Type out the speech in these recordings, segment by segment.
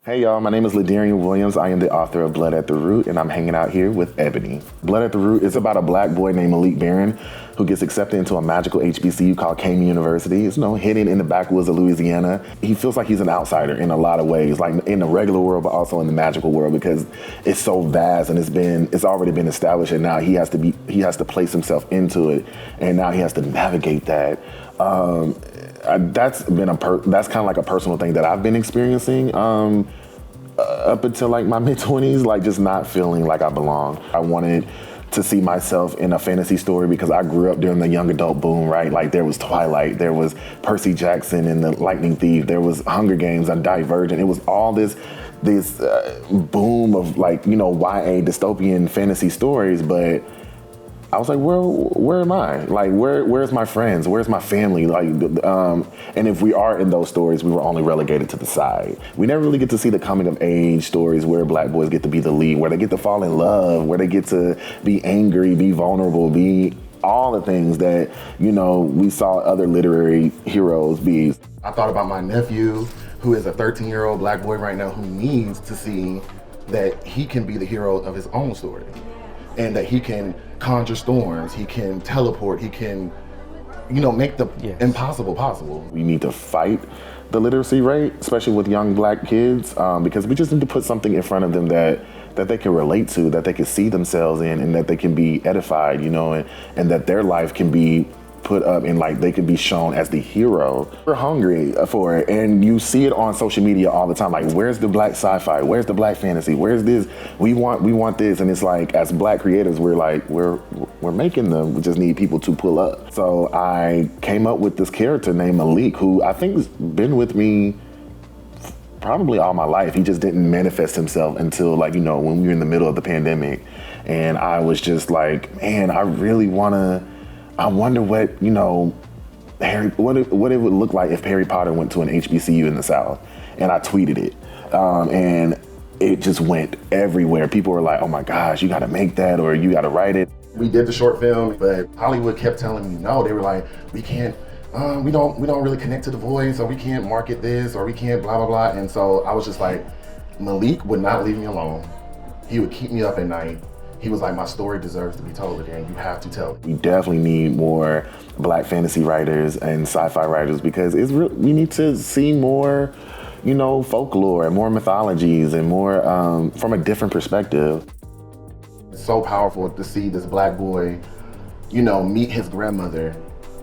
Hey y'all, my name is LaDarrion Williams. I am the author of Blood at the Root, and I'm hanging out here with Ebony. Blood at the Root is about a black boy named Malik who gets accepted into a magical HBCU called Cayman University. It's hidden in the backwoods of Louisiana. He feels like he's an outsider in a lot of ways, like in the regular world, but also in the magical world, because it's so vast and it's already been established, and now he has to place himself into it, and now he has to navigate that. That's kind of like a personal thing that I've been experiencing up until like my mid-20s, like just not feeling like I belong. I wanted to see myself in a fantasy story because I grew up during the young adult boom, right? Like there was Twilight, there was Percy Jackson and the Lightning Thief, there was Hunger Games and Divergent. It was all this boom of like, YA dystopian fantasy stories, but I was like, where am I? Like, where's my friends? Where's my family? Like, and if we are in those stories, we were only relegated to the side. We never really get to see the coming of age stories where black boys get to be the lead, where they get to fall in love, where they get to be angry, be vulnerable, be all the things that, we saw other literary heroes be. I thought about my nephew, who is a 13-year-old black boy right now, who needs to see that he can be the hero of his own story. And that he can conjure storms, he can teleport, he can, make the impossible possible. We need to fight the literacy rate, especially with young black kids, because we just need to put something in front of them that they can relate to, that they can see themselves in, and that they can be edified, and that their life can be put up and like they can be shown as the hero. We're hungry for it, and you see it on social media all the time. Like, where's the black sci-fi? Where's the black fantasy? Where's this? We want this, and it's like as black creators, we're making them. We just need people to pull up. So I came up with this character named Malik, who I think has been with me probably all my life. He just didn't manifest himself until when we were in the middle of the pandemic, and I was just like, man, I wonder what, what it would look like if Harry Potter went to an HBCU in the South. And I tweeted it. And it just went everywhere. People were like, oh my gosh, you gotta make that, or you gotta write it. We did the short film, but Hollywood kept telling me no. They were like, we can't, we don't really connect to the voice, or we can't market this, or we can't blah, blah, blah. And so I was just like, Malik would not leave me alone. He would keep me up at night. He was like, my story deserves to be told again. You have to tell it. We definitely need more black fantasy writers and sci-fi writers, because we need to see more, folklore and more mythologies and more from a different perspective. It's so powerful to see this black boy, meet his grandmother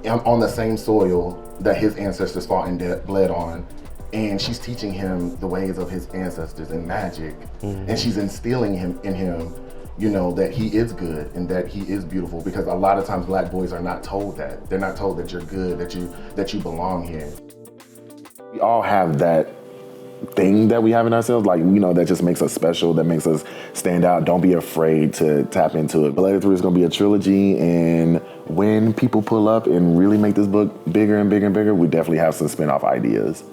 on the same soil that his ancestors fought and bled on. And she's teaching him the ways of his ancestors and magic. Mm-hmm. And she's instilling in him that he is good and that he is beautiful, because a lot of times black boys are not told that. They're not told that you're good, that you belong here. We all have that thing that we have in ourselves, that just makes us special, that makes us stand out. Don't be afraid to tap into it. Blood at the Root is gonna be a trilogy, and when people pull up and really make this book bigger and bigger and bigger, we definitely have some spin-off ideas.